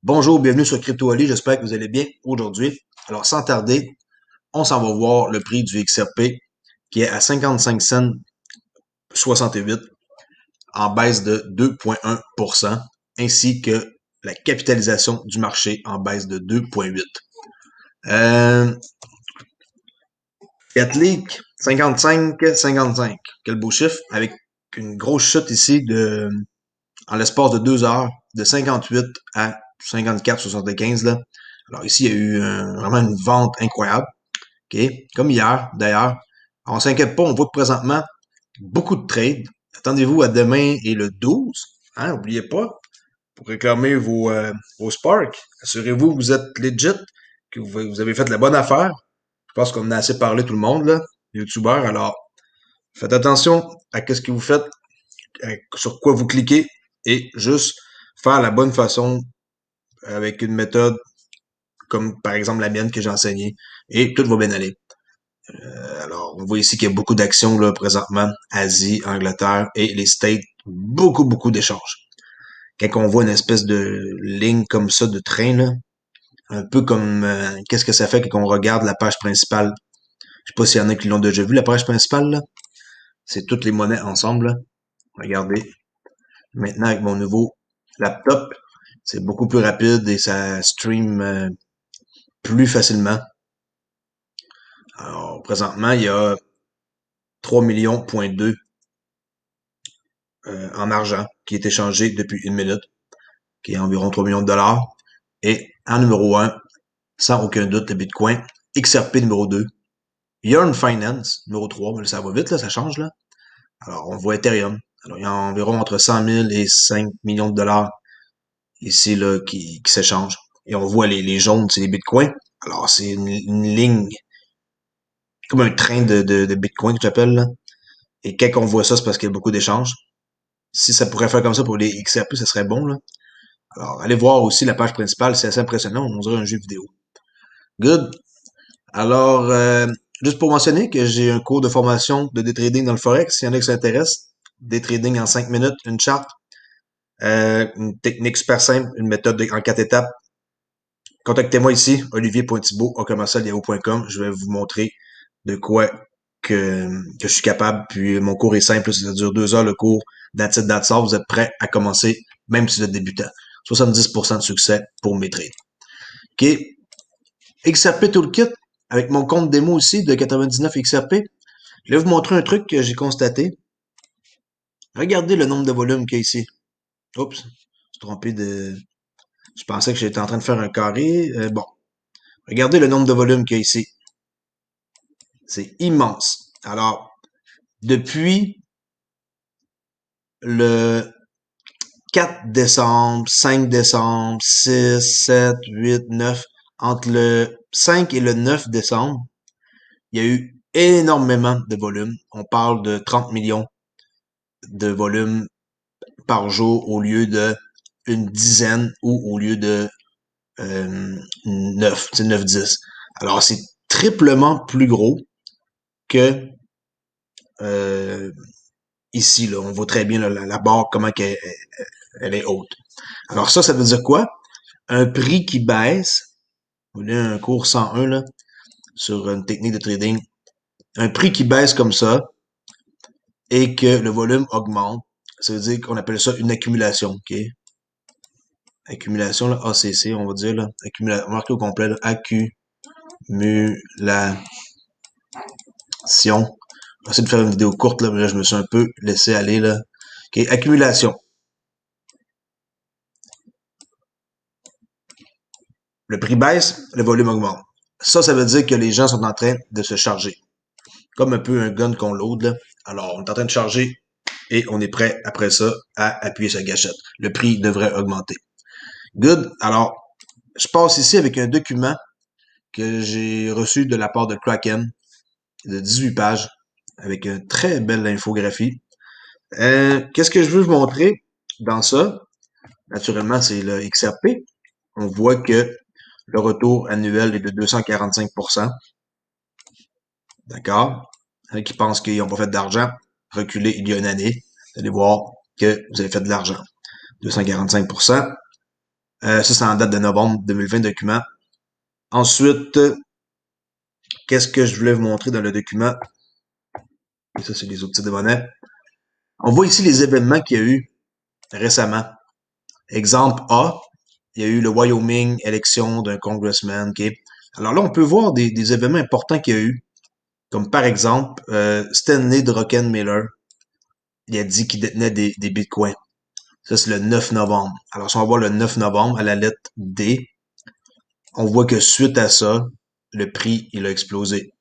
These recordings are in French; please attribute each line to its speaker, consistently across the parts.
Speaker 1: Bonjour, bienvenue sur Crypto Ali, j'espère que vous allez bien aujourd'hui. Alors sans tarder, on s'en va voir le prix du XRP qui est à 55 cents 68 en baisse de 2,1% ainsi que la capitalisation du marché en baisse de 2,8. Gatlick 55. Quel beau chiffre avec une grosse chute ici en l'espace de 2 heures de 58 à 54,75 là. Alors ici, il y a eu vraiment une vente incroyable. OK? Comme hier, d'ailleurs. On s'inquiète pas, on voit que présentement, beaucoup de trades. Attendez-vous à demain et le 12. Hein, n'oubliez pas, pour réclamer vos Spark. Assurez-vous que vous êtes legit, que vous avez fait la bonne affaire. Je pense qu'on a assez parlé tout le monde, là, les youtubeurs. Alors, faites attention à ce que vous faites, sur quoi vous cliquez, et juste faire la bonne façon avec une méthode comme par exemple la mienne que j'ai enseignée, et tout va bien aller. Alors, on voit ici qu'il y a beaucoup d'actions là présentement, Asie, Angleterre et les States, beaucoup d'échanges. Quand on voit une espèce de ligne comme ça de train, là, un peu comme qu'est-ce que ça fait quand on regarde la page principale. Je sais pas s'il y en a qui l'ont déjà vu, la page principale, là. C'est toutes les monnaies ensemble, là. Regardez. Maintenant, avec mon nouveau laptop, c'est beaucoup plus rapide et ça stream plus facilement. Alors, présentement, il y a 3 millions,2 en argent qui est échangé depuis une minute, qui est environ 3 millions de dollars. Et en numéro 1, sans aucun doute, le Bitcoin. XRP numéro 2. Yearn Finance numéro 3. Mais ça va vite, là, ça change. Là. Alors, on voit Ethereum. Alors, il y a environ entre 100 000 et 5 millions de dollars ici là, qui s'échangent. Et on voit les jaunes, c'est les Bitcoins. Alors, c'est une ligne, comme un train de Bitcoin que j'appelle. Là. Et quand on voit ça, c'est parce qu'il y a beaucoup d'échanges. Si ça pourrait faire comme ça pour les XRP, ça serait bon. Là. Alors, allez voir aussi la page principale, c'est assez impressionnant, on dirait un jeu vidéo. Good. Alors, juste pour mentionner que j'ai un cours de formation de day trading dans le Forex, s'il y en a qui s'intéressent. Day trading en 5 minutes, une charte, une technique super simple, une méthode en 4 étapes. Contactez-moi ici, olivier.thibault@yahoo.com. Je vais vous montrer de quoi que je suis capable. Puis mon cours est simple, ça dure 2 heures le cours. That's it, that's all. Vous êtes prêts à commencer, même si vous êtes débutant. 70% de succès pour mes trades. OK. XRP Toolkit, avec mon compte démo aussi de 99 XRP. Je vais vous montrer un truc que j'ai constaté. Regardez le nombre de volumes qu'il y a ici. Oups, je suis trompé de... Je pensais que j'étais en train de faire un carré. Bon, regardez le nombre de volumes qu'il y a ici. C'est immense. Alors, depuis le 4 décembre, 5 décembre, 6, 7, 8, 9, entre le 5 et le 9 décembre, il y a eu énormément de volume. On parle de 30 millions de volume par jour au lieu de une dizaine ou au lieu de 9, c'est 9-10. Alors, c'est triplement plus gros que euh, ici. Là. On voit très bien là, la barre, comment elle est haute. Alors ça veut dire quoi? Un prix qui baisse, vous voulez un cours 101 là, sur une technique de trading, un prix qui baisse comme ça et que le volume augmente, ça veut dire qu'on appelle ça une accumulation, ok? Accumulation, là, ACC, on va dire, là, accumulation, marqué au complet, là, accumulation. J'essaie de faire une vidéo courte, là, mais là, je me suis un peu laissé aller, là. Ok, accumulation. Le prix baisse, le volume augmente. Ça veut dire que les gens sont en train de se charger. Comme un peu un gun qu'on load, là. Alors, on est en train de charger et on est prêt, après ça, à appuyer sa gâchette. Le prix devrait augmenter. Good. Alors, je passe ici avec un document que j'ai reçu de la part de Kraken, de 18 pages, avec une très belle infographie. Qu'est-ce que je veux vous montrer dans ça? Naturellement, c'est le XRP. On voit que le retour annuel est de 245%. D'accord? Il y en a qui pensent qu'ils n'ont pas fait d'argent. Reculé il y a une année. Vous allez voir que vous avez fait de l'argent. 245%. Ça, c'est en date de novembre 2020, document. Ensuite, qu'est-ce que je voulais vous montrer dans le document? Et ça, c'est les autres types de monnaies. On voit ici les événements qu'il y a eu récemment. Exemple A, il y a eu le Wyoming, élection d'un congressman. OK? Alors là, on peut voir des événements importants qu'il y a eu. Comme par exemple, Stanley Druckenmiller, il a dit qu'il détenait des bitcoins. Ça, c'est le 9 novembre. Alors, si on va voir le 9 novembre à la lettre D, on voit que suite à ça, le prix, il a explosé.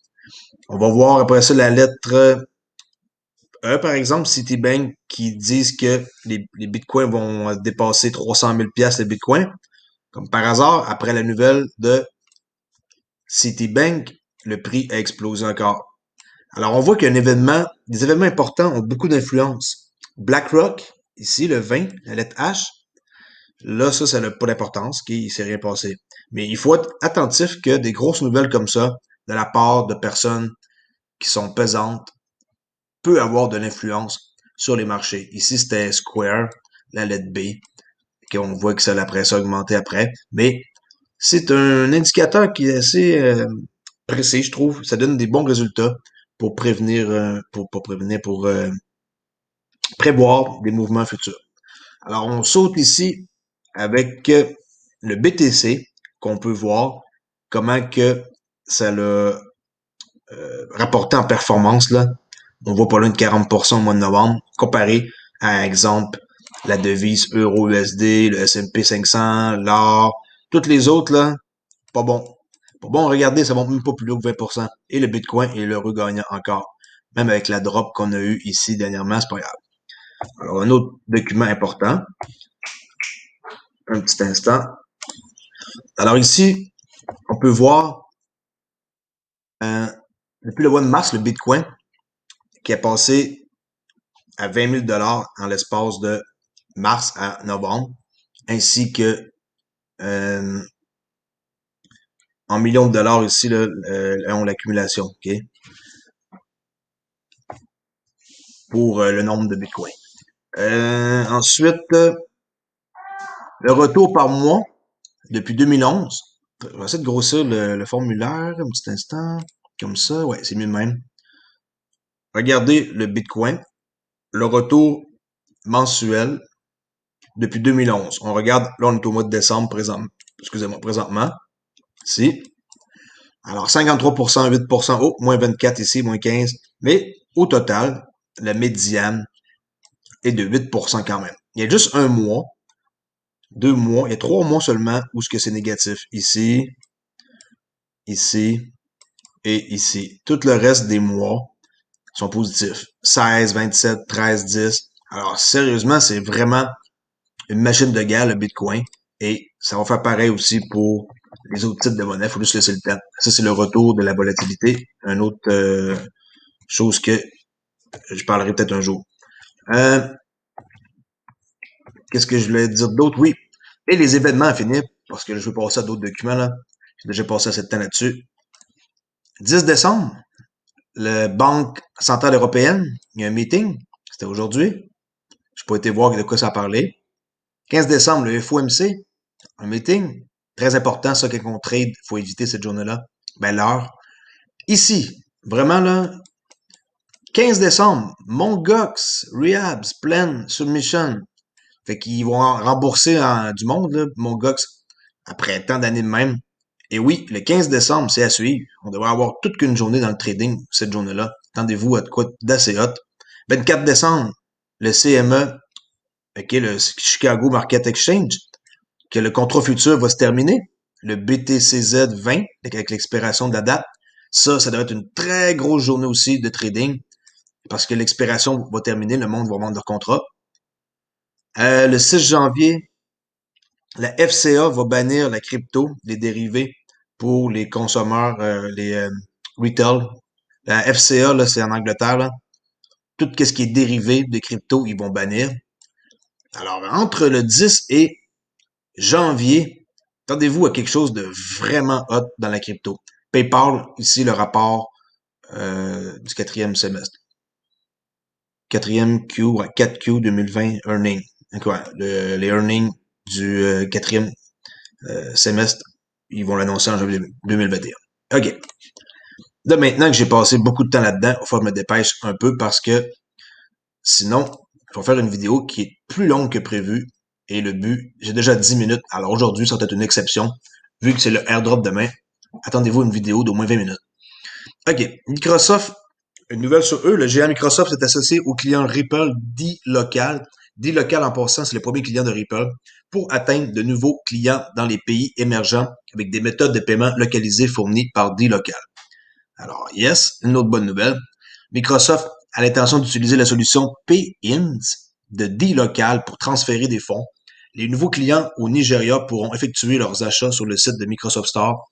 Speaker 1: On va voir après ça la lettre E, par exemple, Citibank, qui disent que les bitcoins vont dépasser 300 000 piastres le bitcoin. Comme par hasard, après la nouvelle de Citibank, le prix a explosé encore. Alors, on voit qu'un événement, des événements importants ont beaucoup d'influence. BlackRock, ici, le 20, la lettre H, là, ça n'a pas d'importance, il s'est rien passé. Mais il faut être attentif que des grosses nouvelles comme ça, de la part de personnes qui sont pesantes, peut avoir de l'influence sur les marchés. Ici, c'était Square, la lettre B, qu'on voit que ça après ça a augmenté après. Mais c'est un indicateur qui est assez précis, je trouve. Ça donne des bons résultats pour prévenir, pour prévoir des mouvements futurs. Alors, on saute ici avec le BTC, qu'on peut voir comment que ça l'a rapporté en performance, là. On voit pas loin de 40% au mois de novembre, comparé à, exemple, la devise euro-USD, le S&P 500, l'or, toutes les autres, là, pas bon. Pas bon, regardez, ça monte même pas plus haut que 20%. Et le Bitcoin est l'heureux gagnant encore. Même avec la drop qu'on a eue ici dernièrement, c'est pas grave. Alors, un autre document important. Un petit instant. Alors ici, on peut voir, euh, depuis le mois de mars, le Bitcoin qui est passé à 20 000 en l'espace de mars à novembre, ainsi que euh, en millions de dollars ici, là, on l'accumulation, OK, pour le nombre de Bitcoin. Ensuite, le retour par mois depuis 2011. On va essayer de grossir le formulaire un petit instant. Comme ça, ouais, c'est mieux de même. Regardez le Bitcoin, le retour mensuel depuis 2011. On regarde, là, on est au mois de décembre présentement. Ici. Alors, 53%, 8%, oh, moins 24 ici, moins 15. Mais au total, la médiane est de 8% quand même. Il y a juste un mois, 2 mois, il y a 3 mois seulement où ce que c'est négatif. Ici, ici et ici. Tout le reste des mois sont positifs. 16, 27, 13, 10. Alors, sérieusement, c'est vraiment une machine de guerre, le Bitcoin. Et ça va faire pareil aussi pour les autres types de monnaies. Il faut juste laisser le temps. Ça, c'est le retour de la volatilité. Un autre chose que je parlerai peut-être un jour. Euh, Qu'est-ce que je voulais dire d'autre? Oui. Et les événements à finir, parce que je vais passer à d'autres documents, là. J'ai déjà passé assez de temps là-dessus. 10 décembre, la Banque centrale européenne, il y a un meeting. C'était aujourd'hui. Je n'ai pas été voir de quoi ça parlait. 15 décembre, le FOMC, un meeting. Très important, ça, quand on trade, il faut éviter cette journée-là. Ben, l'heure. Ici, vraiment, là, 15 décembre, Mongox, Rehabs, Plan, Submission. Fait qu'ils vont rembourser du monde, là, Mongox, après tant d'années de même. Et oui, le 15 décembre, c'est à suivre. On devrait avoir toute qu'une journée dans le trading, cette journée-là. Attendez-vous à de quoi d'assez hot. 24 décembre, le CME, OK, le Chicago Market Exchange, que le contrat futur va se terminer. Le BTCZ 20, avec l'expiration de la date. Ça doit être une très grosse journée aussi de trading, parce que l'expiration va terminer, le monde va vendre leur contrat. Le 6 janvier, la FCA va bannir la crypto, les dérivés pour les consommateurs, les retail. La FCA, là, c'est en Angleterre, là. Tout ce qui est dérivé de crypto, ils vont bannir. Alors, entre le 10 et janvier, attendez-vous à quelque chose de vraiment hot dans la crypto. PayPal, ici, le rapport du quatrième semestre. Quatrième Q, ouais, 4Q 2020 earnings. Donc, ouais, les earnings du quatrième semestre. Ils vont l'annoncer en janvier 2021. OK. Là, maintenant que j'ai passé beaucoup de temps là-dedans, il va falloir que je me dépêche un peu parce que sinon, je vais faire une vidéo qui est plus longue que prévu. Et le but, j'ai déjà 10 minutes. Alors aujourd'hui, ça va être une exception. Vu que c'est le airdrop demain, attendez-vous une vidéo d'au moins 20 minutes. OK. Microsoft, une nouvelle sur eux. Le géant Microsoft s'est associé au client Ripple D-Local. D-Local, en passant, c'est le premier client de Ripple pour atteindre de nouveaux clients dans les pays émergents avec des méthodes de paiement localisées fournies par D-Local. Alors, yes, une autre bonne nouvelle. Microsoft a l'intention d'utiliser la solution Pay-ins de D-Local pour transférer des fonds. Les nouveaux clients au Nigeria pourront effectuer leurs achats sur le site de Microsoft Store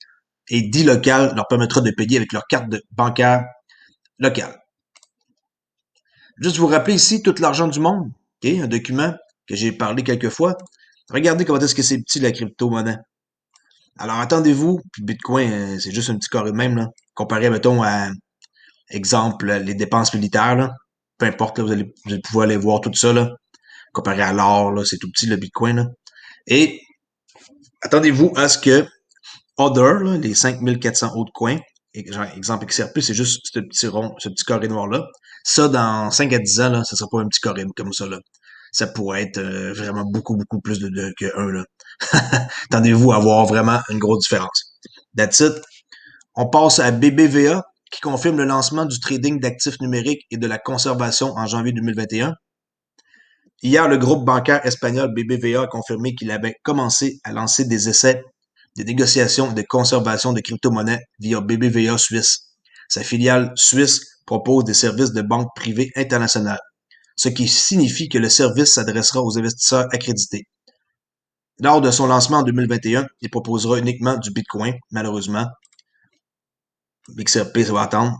Speaker 1: et D-Local leur permettra de payer avec leur carte bancaire locale. Juste vous rappeler ici tout l'argent du monde, okay? Un document que j'ai parlé quelques fois. Regardez comment est-ce que c'est petit la crypto-monnaie. Alors attendez-vous, puis Bitcoin, c'est juste un petit carré de même, là, comparé, mettons, à, exemple, les dépenses militaires, là. Peu importe, là, vous allez pouvoir aller voir tout ça, là. Comparé à l'or, là, c'est tout petit, le Bitcoin, là. Et attendez-vous à ce que Other, là, les 5400 autres coins, genre, exemple XRP, c'est juste ce petit rond, ce petit carré noir-là. Ça, dans 5 à 10 ans, là, ça sera pas un petit carré comme ça, là. Ça pourrait être vraiment beaucoup, beaucoup plus que 1, là. Attendez-vous à voir vraiment une grosse différence. That's it. On passe à BBVA, qui confirme le lancement du trading d'actifs numériques et de la conservation en janvier 2021. Hier, le groupe bancaire espagnol BBVA a confirmé qu'il avait commencé à lancer des essais de négociation et de conservation de crypto-monnaies via BBVA Suisse. Sa filiale suisse propose des services de banque privée internationale, ce qui signifie que le service s'adressera aux investisseurs accrédités. Lors de son lancement en 2021, il proposera uniquement du Bitcoin, malheureusement. XRP, ça va attendre.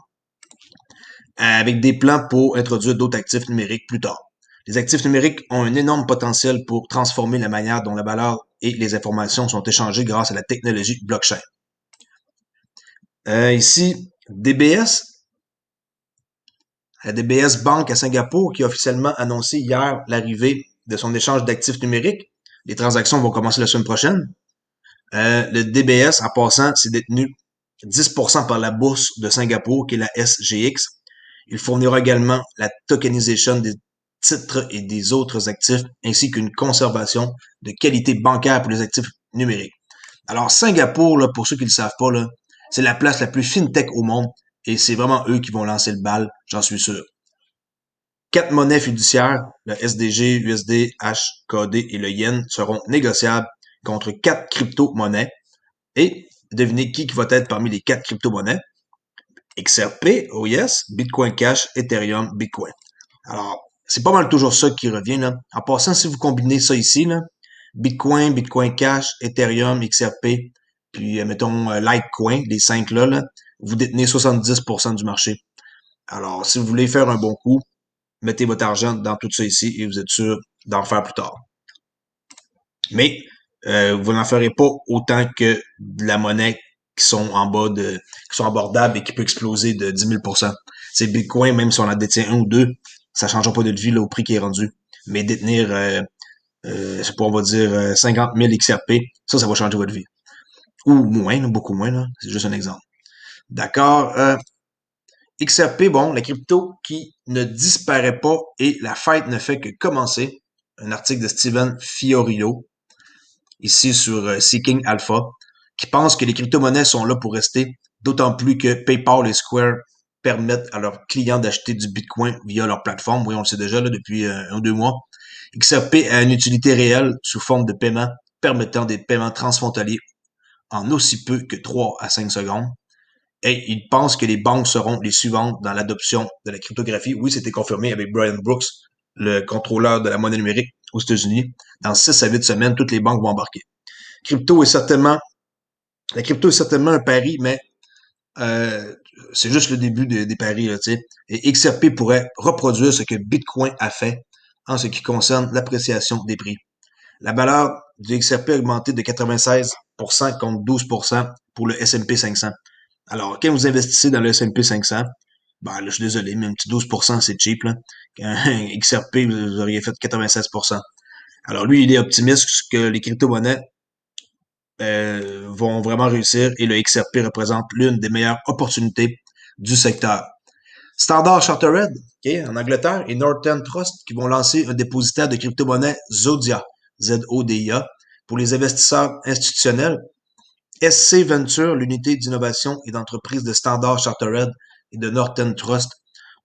Speaker 1: Avec des plans pour introduire d'autres actifs numériques plus tard. Les actifs numériques ont un énorme potentiel pour transformer la manière dont la valeur et les informations sont échangées grâce à la technologie blockchain. Ici, DBS, la DBS Bank à Singapour, qui a officiellement annoncé hier l'arrivée de son échange d'actifs numériques. Les transactions vont commencer la semaine prochaine. Le DBS, en passant, c'est détenu 10% par la bourse de Singapour, qui est la SGX. Il fournira également la tokenisation des titres et des autres actifs, ainsi qu'une conservation de qualité bancaire pour les actifs numériques. Alors, Singapour, là, pour ceux qui ne le savent pas, là, c'est la place la plus fintech au monde et c'est vraiment eux qui vont lancer le bal, j'en suis sûr. 4 monnaies fiduciaires, le SDG, USD, HKD et le Yen, seront négociables contre 4 crypto-monnaies. Et devinez qui va être parmi les 4 crypto-monnaies? XRP, oh yes, Bitcoin Cash, Ethereum, Bitcoin. Alors, c'est pas mal toujours ça qui revient, là. En passant, si vous combinez ça ici, là, Bitcoin, Bitcoin Cash, Ethereum, XRP, puis, mettons, Litecoin, les 5 là, vous détenez 70% du marché. Alors, si vous voulez faire un bon coup, mettez votre argent dans tout ça ici et vous êtes sûr d'en faire plus tard. Mais, vous n'en ferez pas autant que de la monnaie qui sont en bas de, qui sont abordables et qui peut exploser de 10 000%. C'est Bitcoin, même si on en détient un ou deux, ça ne changera pas de vie là, au prix qui est rendu. Mais détenir, je sais pas, on va dire 50 000 XRP, ça va changer votre vie. Ou moins, beaucoup moins, là. C'est juste un exemple. D'accord. XRP, bon, la crypto qui ne disparaît pas et la fête ne fait que commencer. Un article de Steven Fiorillo, ici sur Seeking Alpha, qui pense que les crypto-monnaies sont là pour rester, d'autant plus que PayPal et Square permettent à leurs clients d'acheter du Bitcoin via leur plateforme. Oui, on le sait déjà là, depuis 1 ou 2 mois. XRP a une utilité réelle sous forme de paiement permettant des paiements transfrontaliers en aussi peu que 3 à 5 secondes. Et il pense que les banques seront les suivantes dans l'adoption de la cryptographie. Oui, c'était confirmé avec Brian Brooks, le contrôleur de la monnaie numérique aux États-Unis. Dans 6 à 8 semaines, toutes les banques vont embarquer. La crypto est certainement un pari, mais c'est juste le début des paris, là, tu sais. Et XRP pourrait reproduire ce que Bitcoin a fait en ce qui concerne l'appréciation des prix. La valeur du XRP a augmenté de 96% contre 12% pour le S&P 500. Alors, quand vous investissez dans le S&P 500, ben là, je suis désolé, mais un petit 12%, c'est cheap, là. Un XRP, vous auriez fait 96%. Alors, lui, il est optimiste que les crypto-monnaies vont vraiment réussir et le XRP représente l'une des meilleures opportunités du secteur. Standard Chartered, en Angleterre, et Northern Trust qui vont lancer un dépositaire de crypto-monnaie Zodia, Z-O-D-I-A, pour les investisseurs institutionnels. SC Venture, l'unité d'innovation et d'entreprise de Standard Chartered et de Northern Trust,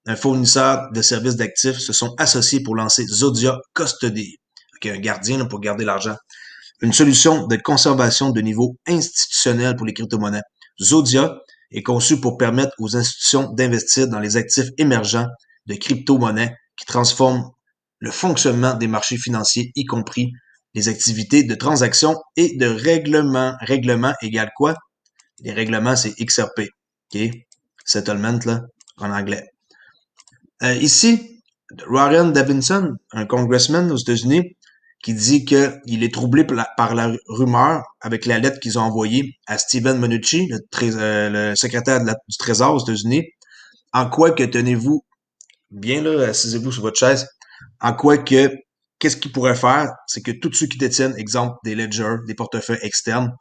Speaker 1: un fournisseur de services d'actifs, se sont associés pour lancer Zodia Custody, un gardien pour garder l'argent, une solution de conservation de niveau institutionnel pour les crypto-monnaies. Zodia est conçu pour permettre aux institutions d'investir dans les actifs émergents de crypto-monnaies qui transforment le fonctionnement des marchés financiers, y compris les activités de transaction et de règlement. Règlement égale quoi? Les règlements, c'est XRP. Settlement, là, en anglais. Ici, Warren Davidson, un congressman aux États-Unis, qui dit qu'il est troublé par la rumeur avec la lettre qu'ils ont envoyée à Steven Mnuchin, le secrétaire du Trésor aux États-Unis. En quoi que, tenez-vous bien là, assisez-vous sur votre chaise, en quoi que, qu'est-ce qu'ils pourraient faire, c'est que tous ceux qui détiennent, exemple, des ledgers, des portefeuilles externes,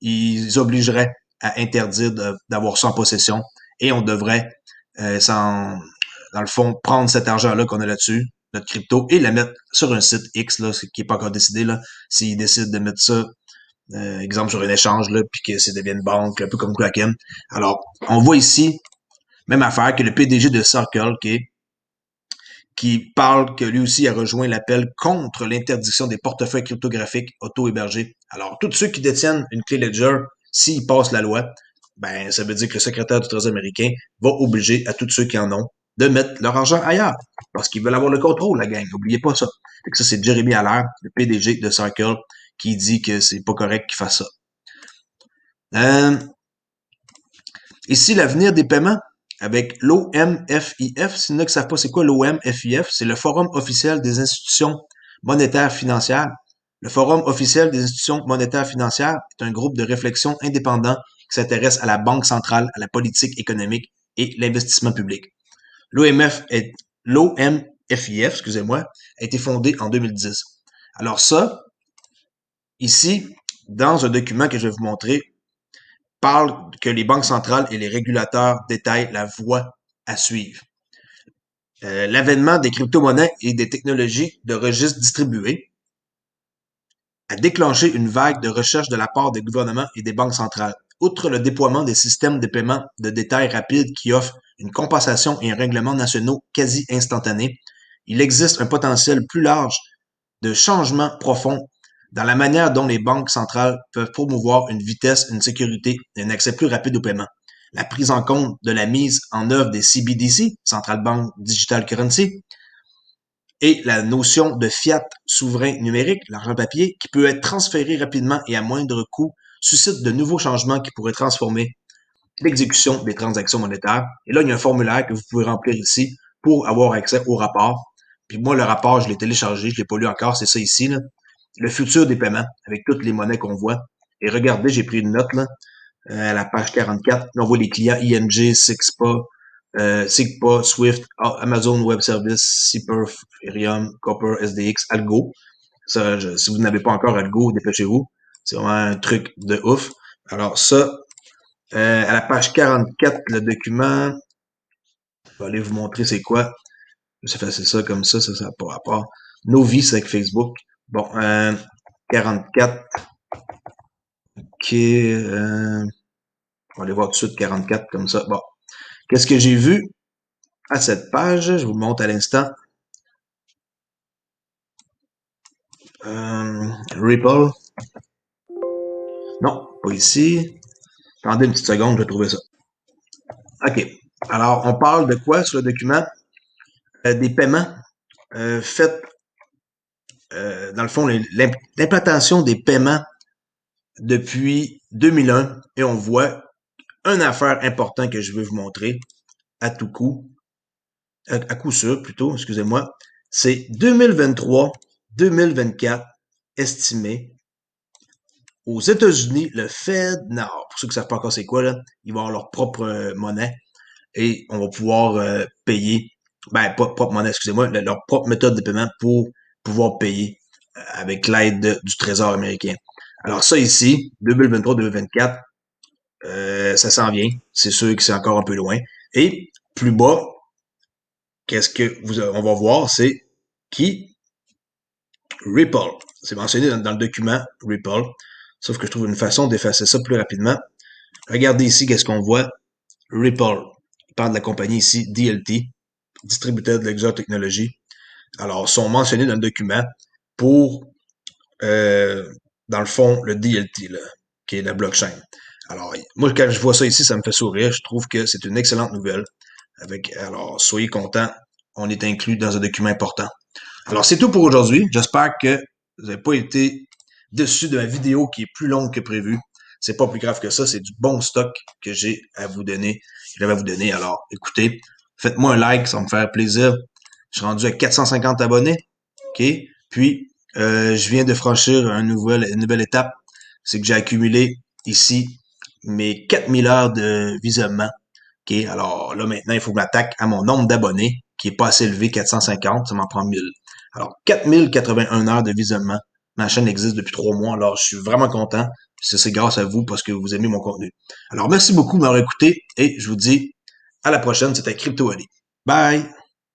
Speaker 1: ils obligeraient à interdire d'avoir ça en possession et on devrait, dans le fond, prendre cet argent-là qu'on a là-dessus, notre crypto, et la mettre sur un site X, là, qui n'est pas encore décidé, là, s'ils décident de mettre ça, exemple, sur un échange, là, puis que c'est devient une banque, un peu comme Kraken. Alors, on voit ici, même affaire que le PDG de Circle, qui parle que lui aussi a rejoint l'appel contre l'interdiction des portefeuilles cryptographiques auto-hébergés. Alors, tous ceux qui détiennent une clé Ledger, s'ils passent la loi, ben, ça veut dire que le secrétaire du Trésor américain va obliger à tous ceux qui en ont de mettre leur argent ailleurs. Parce qu'ils veulent avoir le contrôle, la gang. N'oubliez pas ça. Fait que ça, c'est Jeremy Allaire, le PDG de Circle, qui dit que c'est pas correct qu'il fasse ça. Ici, l'avenir des paiements avec l'OMFIF. Si vous ne savent pas c'est quoi l'OMFIF, c'est le Forum officiel des institutions monétaires financières. Le Forum officiel des institutions monétaires financières est un groupe de réflexion indépendant qui s'intéresse à la banque centrale, à la politique économique et l'investissement public. L'OMFIF, excusez-moi, a été fondé en 2010. Alors ça, ici, dans un document que je vais vous montrer, parle que les banques centrales et les régulateurs détaillent la voie à suivre. L'avènement des crypto-monnaies et des technologies de registres distribués a déclenché une vague de recherche de la part des gouvernements et des banques centrales. Outre le déploiement des systèmes de paiement de détail rapide qui offrent une compensation et un règlement nationaux quasi instantanés, il existe un potentiel plus large de changements profonds dans la manière dont les banques centrales peuvent promouvoir une vitesse, une sécurité et un accès plus rapide au paiement. La prise en compte de la mise en œuvre des CBDC, Central Bank Digital Currency, et la notion de fiat souverain numérique, l'argent papier, qui peut être transféré rapidement et à moindre coût, suscite de nouveaux changements qui pourraient transformer l'exécution des transactions monétaires. Et là, il y a un formulaire que vous pouvez remplir ici pour avoir accès au rapport. Puis moi, le rapport, je l'ai téléchargé, je l'ai pas lu encore, c'est ça ici, là. Le futur des paiements, avec toutes les monnaies qu'on voit. Et regardez, j'ai pris une note, là, à la page 44. On voit les clients ING, SIGPA, Swift, Amazon Web Service, Cipher, Ethereum, Copper, SDX, Algo. Ça, si vous n'avez pas encore Algo, dépêchez-vous. C'est vraiment un truc de ouf. Alors ça, à la page 44, le document, je vais aller vous montrer c'est quoi. Je vais faire ça comme ça n'a pas rapport. Nos vies, c'est avec Facebook. Bon, 44. OK. On va aller voir tout de suite 44 comme ça. Bon. Qu'est-ce que j'ai vu à cette page? Je vous le montre à l'instant. Ripple. Non, pas ici. Attendez une petite seconde, je vais trouver ça. OK. Alors, on parle de quoi sur le document? Des paiements faits, dans le fond, l'implantation des paiements depuis 2001. Et on voit une affaire importante que je veux vous montrer à tout coup, à coup sûr plutôt, excusez-moi. C'est 2023-2024 estimé. Aux États-Unis, le FedNow, pour ceux qui ne savent pas encore c'est quoi, là, ils vont avoir leur propre monnaie et on va pouvoir payer, ben pas propre monnaie, excusez-moi, leur propre méthode de paiement pour pouvoir payer avec l'aide du Trésor américain. Alors ça ici, 2023-2024, ça s'en vient. C'est sûr que c'est encore un peu loin. Et plus bas, qu'est-ce que on va voir, c'est qui Ripple. C'est mentionné dans le document Ripple. Sauf que je trouve une façon d'effacer ça plus rapidement. Regardez ici, qu'est-ce qu'on voit. Ripple. Il parle de la compagnie ici, DLT, distributeur de l'Exor Technologies. Alors, sont mentionnés dans le document pour, euh, dans le fond, le DLT, là, qui est la blockchain. Alors, moi, quand je vois ça ici, ça me fait sourire. Je trouve que c'est une excellente nouvelle. Alors, soyez contents. On est inclus dans un document important. Alors, c'est tout pour aujourd'hui. J'espère que vous n'avez pas été déçus de ma vidéo qui est plus longue que prévu. C'est pas plus grave que ça. C'est du bon stock que j'ai à vous donner. J'avais à vous donner. Alors, écoutez, faites-moi un like, ça va me faire plaisir. Je suis rendu à 450 abonnés. OK? Puis, je viens de franchir une nouvelle étape. C'est que j'ai accumulé ici mes 4000 heures de visionnement. OK? Alors là, maintenant, il faut que je m'attaque à mon nombre d'abonnés, qui est pas assez élevé, 450, ça m'en prend 1000. Alors, 4081 heures de visionnement. Ma chaîne existe depuis 3 mois, alors je suis vraiment content. C'est grâce à vous parce que vous aimez mon contenu. Alors, merci beaucoup de m'avoir écouté et je vous dis à la prochaine. C'était Crypto Ali. Bye!